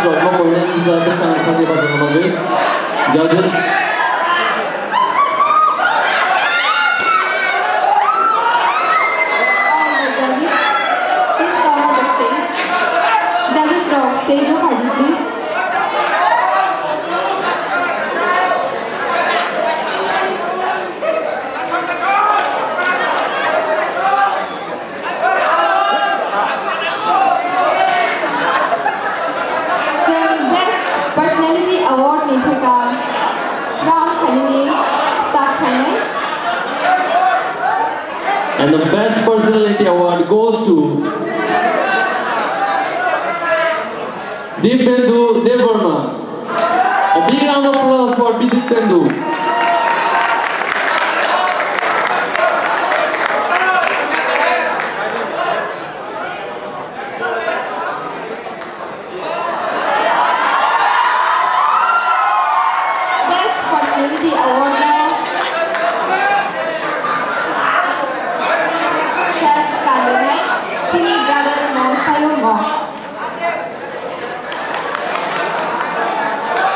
slot mo pwede bisa kesangan kami pasang naman judges. Stage of ID, please. So, Best Personality Award Nishika Round Finally Start Final. And the Best Personality Award goes to Deependu Devarma. A big round of applause for Deependu. Best Personality Award Chess Kalunai Singing Brother Moshayo.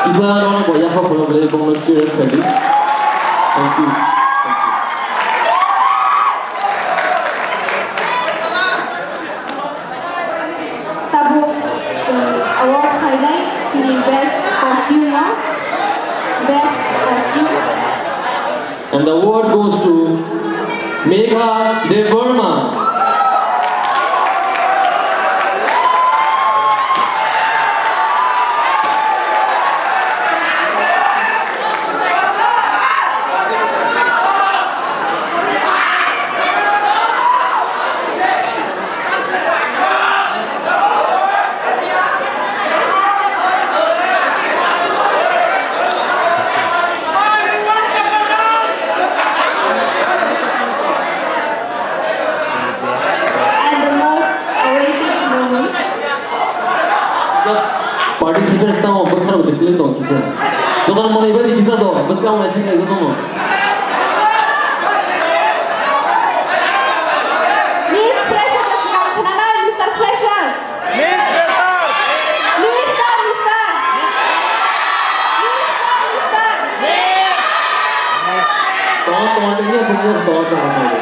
Isa orang banyak apa pun boleh volunteer kali. Thank you. Tabu award highlight singing best costume, best costume. And the award goes to Megha Devarma. Participants tahu berharap betul itu kisah. Jangan mulai beri kisah tu, mesti orang masih lagi tu. Miss Fresher sekarang kenapa Mr. Fresher? Teman-teman ini benar teman-teman.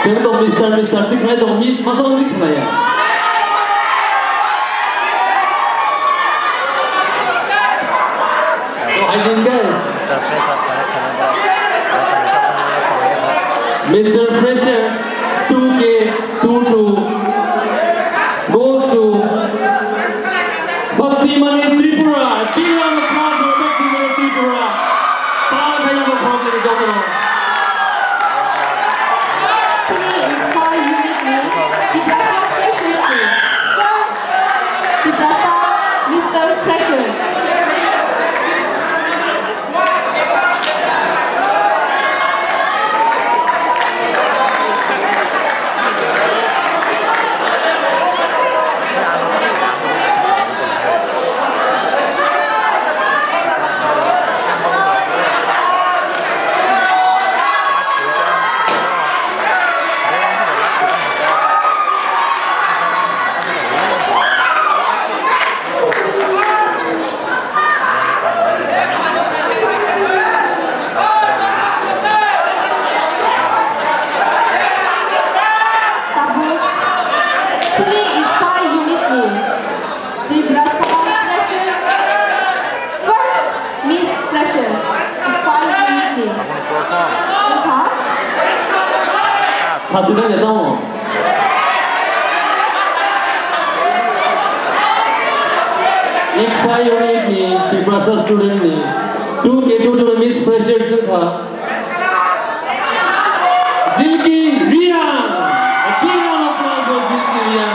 Saya tu Mr. Sikhnai tu Miss masa mana Sikhnai ya? So I didn't get it. Mr. Fresher'S 2K22 goes to Bhaktimani Tripura. Big round of applause for Bhaktimani Tripura. Pahala kaya mo po kini Jokono. Icfai Tiprasa Fresher'S. First, Tiprasa Mr. Fresher. Tiprasa Fresher'S. First, Miss Fresher. Icfai Unit. 사진을 내다오. Icfai Unit ni Tiprasa Student ni 2K22 Miss Fresher'S ka Zilki Rian. A big round of applause for Zilki Rian.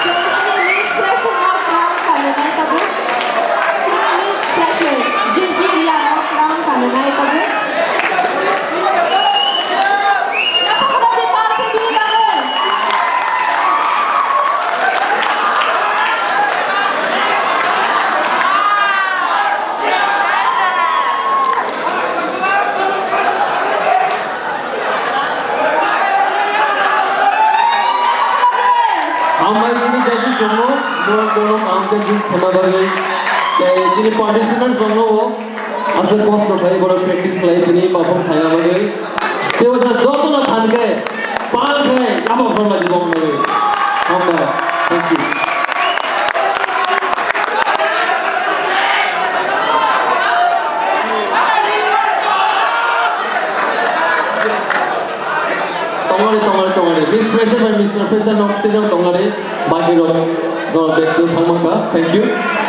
Miss Fresher of Crown Kalunai tabu. Miss Fresher Zilki Rian of Crown Kalunai tabu. Napakaganda para sa bilang. के जिस थमा बगे जिनी participant जोंनो वो असर cost उठाई बड़ा practice क्लाई जिनी perform थाया बगे ते वो जोतो ना थान के पाल के अब फॉर्म लगी बोम लगे हम thank you Tongare, Miss President and Mr. President of Student Tongare, Baki Road, thank you.